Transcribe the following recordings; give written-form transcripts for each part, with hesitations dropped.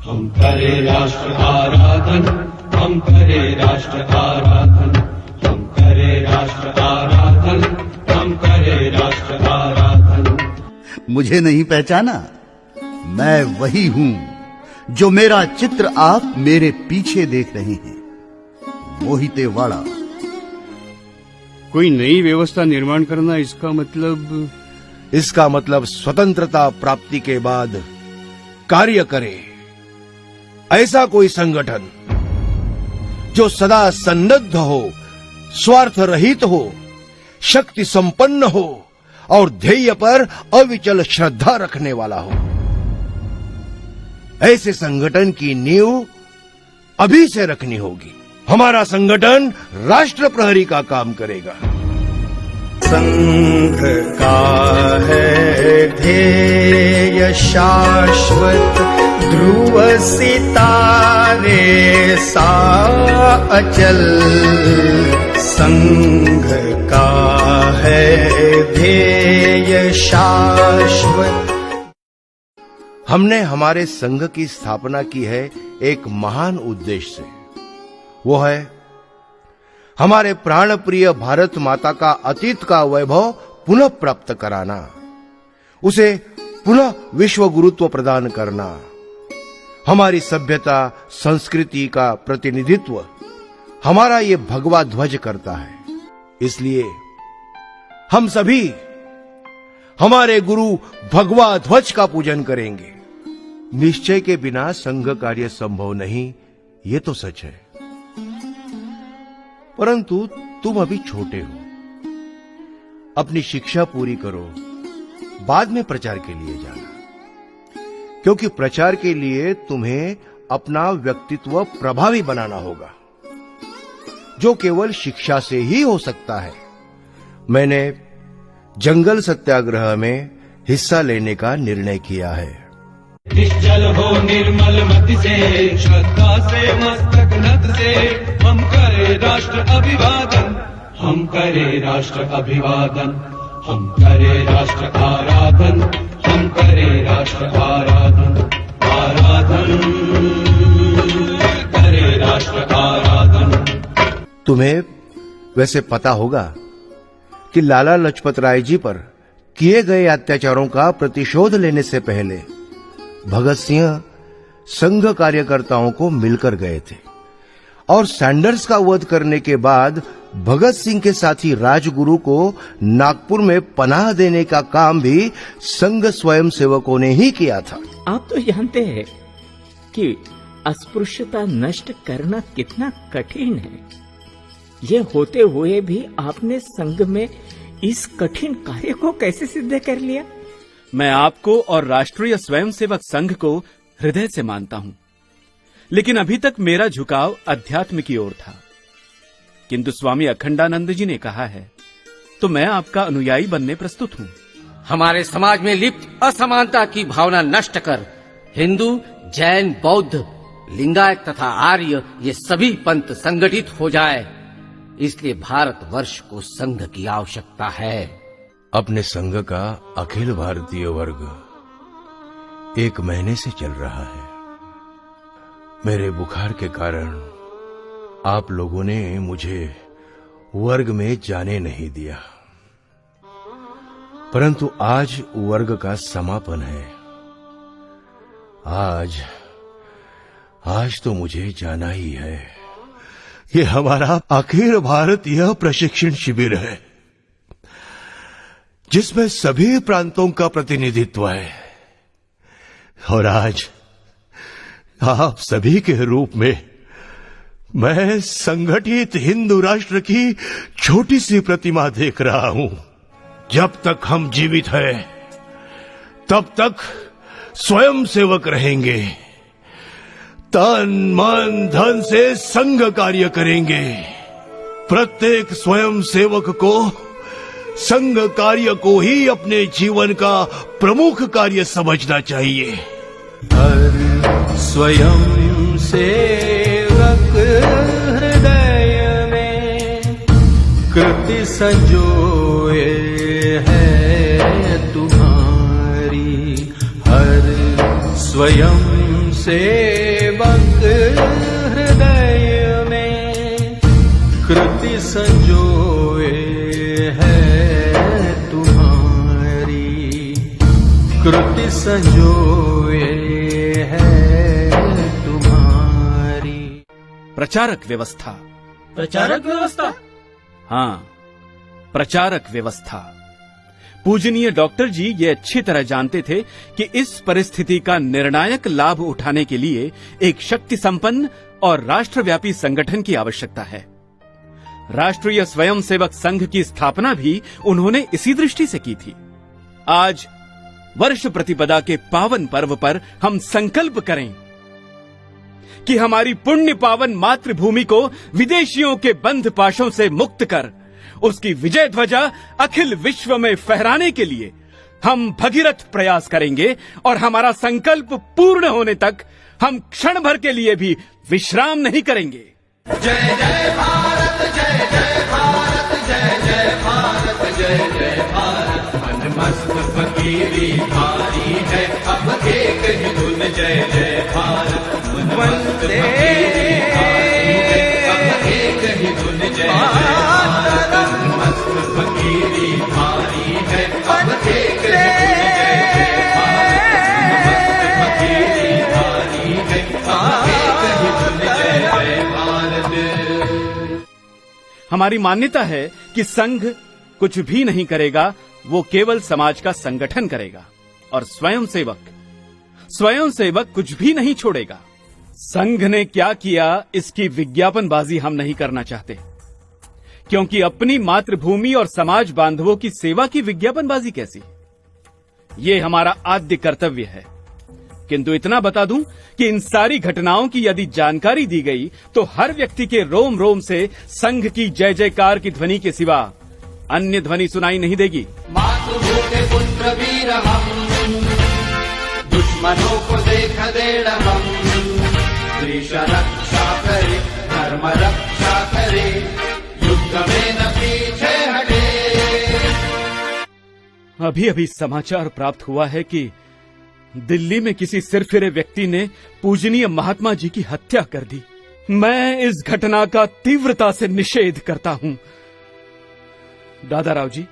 हम करें राष्ट्र आराधन, हम करें राष्ट्र आराधन, हम करें राष्ट्र आराधन, हम करें राष्ट्र आराधन। मुझे नहीं पहचाना? मैं वही हूं जो मेरा चित्र आप मेरे पीछे देख रहे हैं, मोहिते वाड़ा। कोई नई व्यवस्था निर्माण करना, इसका मतलब स्वतंत्रता प्राप्ति के बाद कार्य करे ऐसा कोई संगठन जो सदा सन्नद्ध हो, स्वार्थ रहित हो, शक्ति संपन्न हो और ध्येय पर अविचल श्रद्धा रखने वाला हो। ऐसे संगठन की नींव अभी से रखनी होगी। हमारा संगठन राष्ट्र प्रहरी का काम करेगा। संघ का है ध्येय शाश्वत, ध्रुव सितारे सा अचल। संघ का है ध्येय शाश्वत। हमने हमारे संघ की स्थापना की है एक महान उद्देश्य से। वो है हमारे प्राण प्रिय भारत माता का अतीत का वैभव पुनः प्राप्त कराना, उसे पुनः विश्व गुरुत्व प्रदान करना। हमारी सभ्यता संस्कृति का प्रतिनिधित्व हमारा ये भगवा ध्वज करता है। इसलिए हम सभी हमारे गुरु भगवा ध्वज का पूजन करेंगे। निश्चय के बिना संघ कार्य संभव नहीं, ये तो सच है। परंतु तुम अभी छोटे हो, अपनी शिक्षा पूरी करो, बाद में प्रचार के लिए जाना, क्योंकि प्रचार के लिए तुम्हें अपना व्यक्तित्व प्रभावी बनाना होगा, जो केवल शिक्षा से ही हो सकता है। मैंने जंगल सत्याग्रह में हिस्सा लेने का निर्णय किया है। निश्चल हो निर्मल मति से, श्रद्धा से मस्तक नत से, हम करें राष्ट्र अभिवादन, हम करें राष्ट्र अभिवादन, हम करें राष्ट्र आराधन, हम करें राष्ट्र आराधन, आराधन करें राष्ट्र आराधन। तुम्हें वैसे पता होगा कि लाला लाजपत राय जी पर किए गए अत्याचारों का प्रतिशोध लेने से पहले भगत सिंह संघ कार्यकर्ताओं को मिलकर गए थे, और सैंडर्स का वध करने के बाद भगत सिंह के साथी राजगुरु को नागपुर में पनाह देने का काम भी संघ स्वयंसेवकों ने ही किया था। आप तो जानते हैं कि अस्पृश्यता नष्ट करना कितना कठिन है। ये होते हुए भी आपने संघ में इस कठिन कार्य को कैसे सिद्ध कर लिया? मैं आपको और राष्ट्रीय स्वयंसेवक संघ को हृदय से मानता हूं, लेकिन अभी तक मेरा झुकाव अध्यात्म की ओर था। किंतु स्वामी अखंडानंद जी ने कहा है तो मैं आपका अनुयायी बनने प्रस्तुत हूं। हमारे समाज में लिप्त असमानता की भावना नष्ट कर हिंदू, जैन, बौद्ध, लिंगायत तथा आर्य ये सभी पंथ संगठित हो जाए, इसलिए भारतवर्ष को संघ की आवश्यकता है। अपने संघ का अखिल भारतीय वर्ग 1 महीने से चल रहा है। मेरे बुखार के कारण आप लोगों ने मुझे वर्ग में जाने नहीं दिया, परंतु आज वर्ग का समापन है। आज तो मुझे जाना ही है। ये हमारा अखिल भारतीय प्रशिक्षण शिविर है, जिसमें सभी प्रांतों का प्रतिनिधित्व है, और आज आप सभी के रूप में मैं संगठित हिंदू राष्ट्र की छोटी सी प्रतिमा देख रहा हूं। जब तक हम जीवित हैं, तब तक स्वयं सेवक रहेंगे, तन मन धन से संघ कार्य करेंगे। प्रत्येक स्वयं सेवक को संघ कार्य को ही अपने जीवन का प्रमुख कार्य समझना चाहिए। हर स्वयं सेवक हृदय में कृति संजोए है तुम्हारी। हर स्वयं से सेवक हृदय में कृति संजोए है तुम्हारी, कृति संजोए है तुम्हारी। प्रचारक व्यवस्था। प्रचारक व्यवस्था? हाँ, प्रचारक व्यवस्था। पूजनीय डॉक्टर जी ये अच्छी तरह जानते थे कि इस परिस्थिति का निर्णायक लाभ उठाने के लिए एक शक्ति संपन्न और राष्ट्रव्यापी संगठन की आवश्यकता है। राष्ट्रीय स्वयंसेवक संघ की स्थापना भी उन्होंने इसी दृष्टि से की थी। आज वर्ष प्रतिपदा के पावन पर्व पर हम संकल्प करें कि हमारी पुण्य पावन मातृभूमि को विदेशियों के बंध पाशों से मुक्त कर उसकी विजय ध्वजा अखिल विश्व में फहराने के लिए हम भगीरथ प्रयास करेंगे और हमारा संकल्प पूर्ण होने तक हम क्षण भर के लिए भी विश्राम नहीं करेंगे। जय जय भारत, जय जय भारत, जय जय भारत, जय जय भारत। मन मस्त फकीरी भारी है, अब एक ही धुन जय जय भारत। मन मस्त फकीरी भारी है, अब एक ही धुन जय जय भारत। मन मस्त फकीरी भारी है, अब एक ही धुन जय जय भारत। मन मस्त फकीरी भारी है, अब एक ही धुन जय जय भारत। हमारी मान्यता है कि संघ कुछ भी नहीं करेगा, वो केवल समाज का संगठन करेगा और स्वयंसेवक कुछ भी नहीं छोड़ेगा। संघ ने क्या किया इसकी विज्ञापनबाजी हम नहीं करना चाहते, क्योंकि अपनी मातृभूमि और समाज बांधवों की सेवा की विज्ञापनबाजी कैसी, ये हमारा आद्य कर्तव्य है। किंतु इतना बता दूं कि इन सारी घटनाओं की यदि जानकारी दी गई तो हर व्यक्ति के रोम रोम से संघ की जय जयकार की ध्वनि के सिवा अन्य ध्वनि सुनाई नहीं देगी। मातृभूमि पुत्र वीर हम, दुश्मनों को देख देड़ हम। देश रक्षा करे, धर्म रक्षा करे, युद्ध में न पीछे हटे। अभी अभी समाचार प्राप्त हुआ है कि दिल्ली में किसी सिरफिरे व्यक्ति ने पूजनीय महात्मा जी की हत्या कर दी। मैं इस घटना का तीव्रता से निषेध करता हूं। दादाराव जी,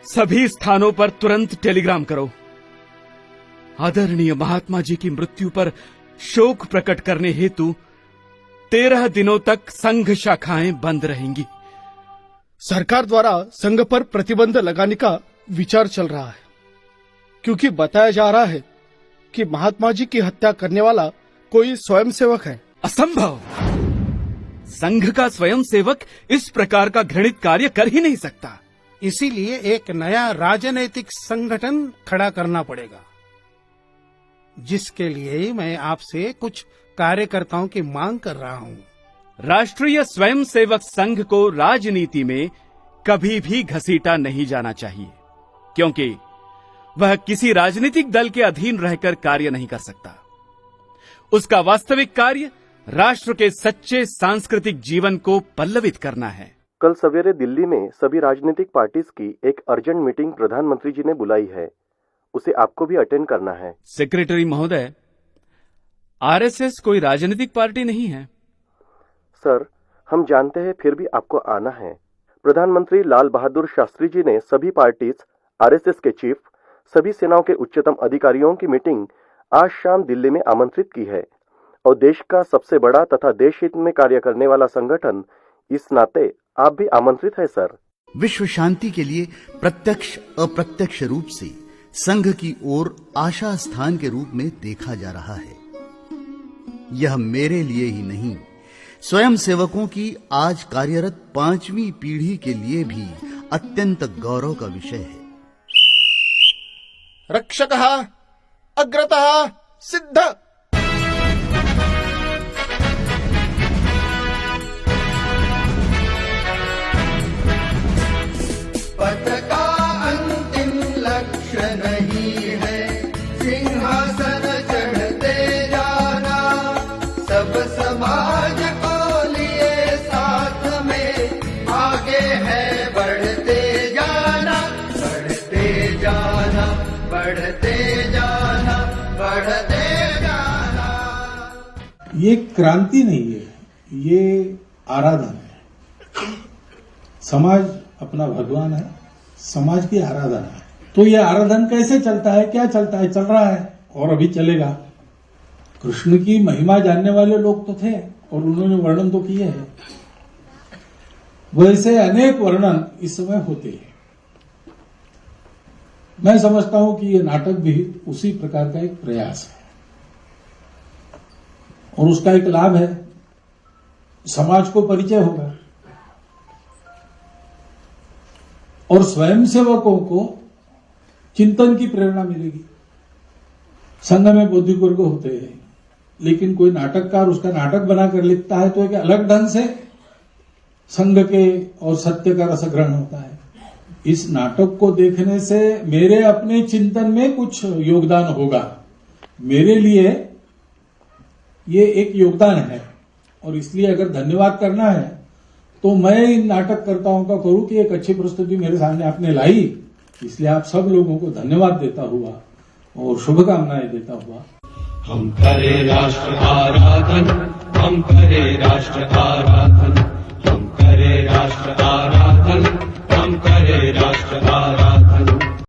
सभी स्थानों पर तुरंत टेलीग्राम करो। आदरणीय महात्मा जी की मृत्यु पर शोक प्रकट करने हेतु 13 दिनों तक संघ शाखाएं बंद रहेंगी। सरकार द्वारा संघ पर प्रतिबंध लगाने का विचार चल रहा है, क्योंकि बताया जा रहा है कि महात्मा जी की हत्या करने वाला कोई स्वयंसेवक है। असंभव! संघ का स्वयंसेवक इस प्रकार का घृणित कार्य कर ही नहीं सकता। इसीलिए एक नया राजनैतिक संगठन खड़ा करना पड़ेगा, जिसके लिए मैं आपसे कुछ कार्यकर्ताओं की मांग कर रहा हूँ। राष्ट्रीय स्वयंसेवक संघ को राजनीति में कभी भी घसीटा नहीं जाना चाहिए, क्योंकि वह किसी राजनीतिक दल के अधीन रहकर कार्य नहीं कर सकता। उसका वास्तविक कार्य राष्ट्र के सच्चे सांस्कृतिक जीवन को पल्लवित करना है। कल सवेरे दिल्ली में सभी राजनीतिक पार्टीज की एक अर्जेंट मीटिंग प्रधानमंत्री जी ने बुलाई है, उसे आपको भी अटेंड करना है। सेक्रेटरी महोदय, आरएसएस कोई राजनीतिक पार्टी नहीं है। सर, हम जानते हैं, फिर भी आपको आना है। प्रधानमंत्री लाल बहादुर शास्त्री जी ने सभी पार्टीज, आरएसएस के चीफ, सभी सेनाओं के उच्चतम अधिकारियों की मीटिंग आज शाम दिल्ली में आमंत्रित की है और देश का सबसे बड़ा तथा देश हित में कार्य करने वाला संगठन, इस नाते आप भी आमंत्रित है सर। विश्व शांति के लिए प्रत्यक्ष अप्रत्यक्ष रूप से संघ की ओर आशा स्थान के रूप में देखा जा रहा है। यह मेरे लिए ही नहीं, स्वयं सेवकों की आज कार्यरत 5वीं पीढ़ी के लिए भी अत्यंत गौरव का विषय है। रक्षकः अग्रतः सिद्ध। पथ का अंतिम लक्ष्य नहीं है सिंहासन चढ़ते जाना, सब समाज को लिए साथ में आगे है बढ़ते जाना, बढ़ते जाना, बढ़ते जाना, बढ़ते जाना। ये क्रांति नहीं है, ये आराधना है। समाज अपना भगवान है, समाज की आराधना है। तो ये आराधना कैसे चलता है, क्या चलता है, चल रहा है और अभी चलेगा। कृष्ण की महिमा जानने वाले लोग तो थे और उन्होंने वर्णन तो किए हैं। वैसे अनेक वर्णन इस समय होते हैं। मैं समझता हूं कि ये नाटक भी उसी प्रकार का एक प्रयास है और उसका एक लाभ है, समाज को परिचय होगा और स्वयंसेवकों को चिंतन की प्रेरणा मिलेगी। संघ में बौद्धिक वर्ग होते हैं, लेकिन कोई नाटककार उसका नाटक बनाकर लिखता है तो एक अलग ढंग से संघ के और सत्य का रसग्रहण होता है। इस नाटक को देखने से मेरे अपने चिंतन में कुछ योगदान होगा। मेरे लिए ये एक योगदान है और इसलिए अगर धन्यवाद करना है तो मैं इन नाटककर्ताओं का करूं कि एक अच्छी प्रस्तुति मेरे सामने आपने लाई, इसलिए आप सब लोगों को धन्यवाद देता हुआ और शुभकामनाएं देता हुआ हम करें राष्ट्र आराधन, हम करें राष्ट्र आराधन।